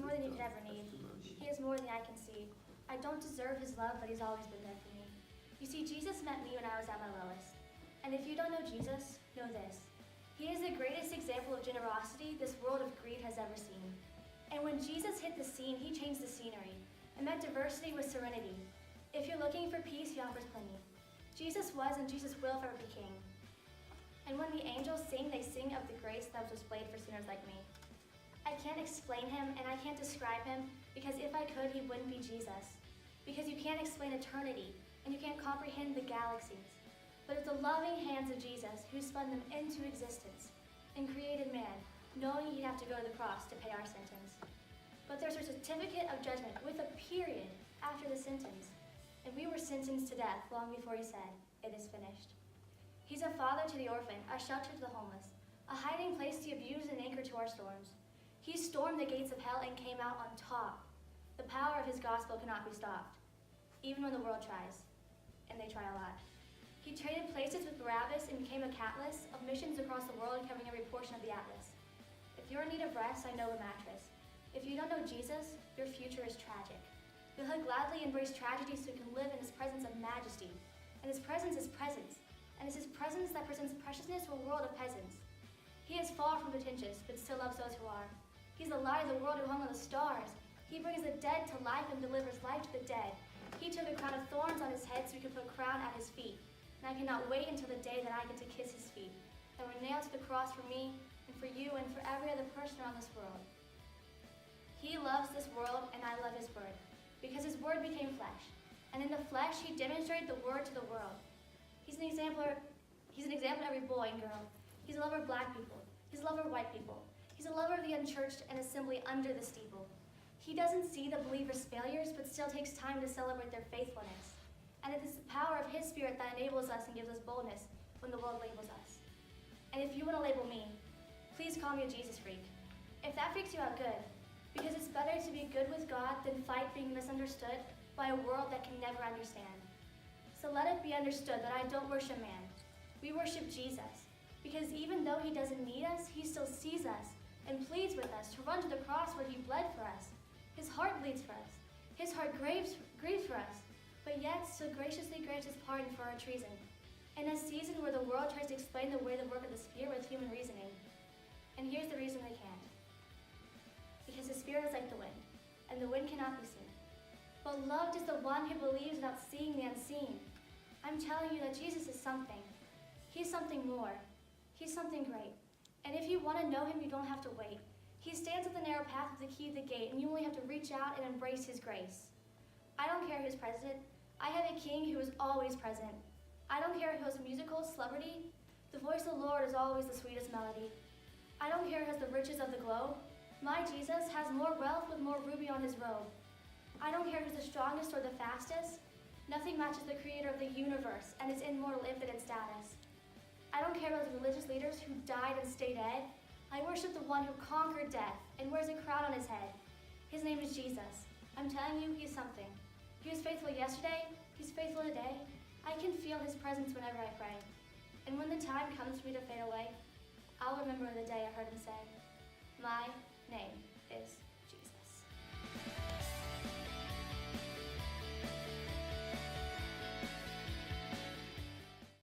more than you could ever need. He is more than I can see. I don't deserve his love, but he's always been there for me. You see, Jesus met me when I was at my lowest. And if you don't know Jesus, know this. He is the greatest example of generosity this world of greed has ever seen. And when Jesus hit the scene, he changed the scenery and met diversity with serenity. If you're looking for peace, he offers plenty. Jesus was and Jesus will forever be king. And when the angels sing, they sing of the grace that was displayed for sinners like me. I can't explain him and I can't describe him because if I could, he wouldn't be Jesus. Because you can't explain eternity and you can't comprehend the galaxies. But it's the loving hands of Jesus who spun them into existence and created man, knowing he'd have to go to the cross to pay our sentence. But there's a certificate of judgment with a period after the sentence. And we were sentenced to death long before he said, "It is finished." He's a father to the orphan, a shelter to the homeless, a hiding place to the abused and anchor to our storms. He stormed the gates of hell and came out on top. The power of his gospel cannot be stopped, even when the world tries, and they try a lot. He traded places with Barabbas and became a catalyst of missions across the world covering every portion of the atlas. If you're in need of rest, I know a mattress. If you don't know Jesus, your future is tragic. But he'll gladly embrace tragedy so you can live in his presence of majesty. And his presence is presence. And it's his presence that presents preciousness to a world of peasants. He is far from pretentious, but still loves those who are. He's the light of the world who hung on the stars. He brings the dead to life and delivers life to the dead. He took a crown of thorns on his head so we could put a crown at his feet. And I cannot wait until the day that I get to kiss his feet, that were nailed to the cross for me and for you and for every other person around this world. He loves this world and I love his word, because his word became flesh. And in the flesh, he demonstrated the word to the world. He's an example of every boy and girl. He's a lover of black people. He's a lover of white people. He's a lover of the unchurched and assembly under the steeple. He doesn't see the believers' failures, but still takes time to celebrate their faithfulness. And it is the power of his spirit that enables us and gives us boldness when the world labels us. And if you want to label me, please call me a Jesus freak. If that freaks you out, good. Because it's better to be good with God than fight being misunderstood by a world that can never understand. So let it be understood that I don't worship man. We worship Jesus. Because even though he doesn't need us, he still sees us and pleads with us to run to the cross where he bled for us. His heart bleeds for us. His heart grieves for us. But yet so graciously grants his pardon for our treason. In a season where the world tries to explain the way the work of the Spirit with human reasoning. And here's the reason they can't. Because the Spirit is like the wind, and the wind cannot be seen. But loved is the one who believes without seeing the unseen. I'm telling you that Jesus is something. He's something more. He's something great. And if you want to know him, you don't have to wait. He stands at the narrow path with the key of the gate, and you only have to reach out and embrace his grace. I don't care who's president. I have a king who is always present. I don't care who has musical celebrity. The voice of the Lord is always the sweetest melody. I don't care who has the riches of the globe. My Jesus has more wealth with more ruby on his robe. I don't care who's the strongest or the fastest. Nothing matches the creator of the universe and his immortal infinite status. I don't care about those religious leaders who died and stayed dead. I worship the one who conquered death and wears a crown on his head. His name is Jesus. I'm telling you, he's something. He was faithful yesterday, he's faithful today. I can feel his presence whenever I pray. And when the time comes for me to fade away, I'll remember the day I heard him say, "My name is Jesus."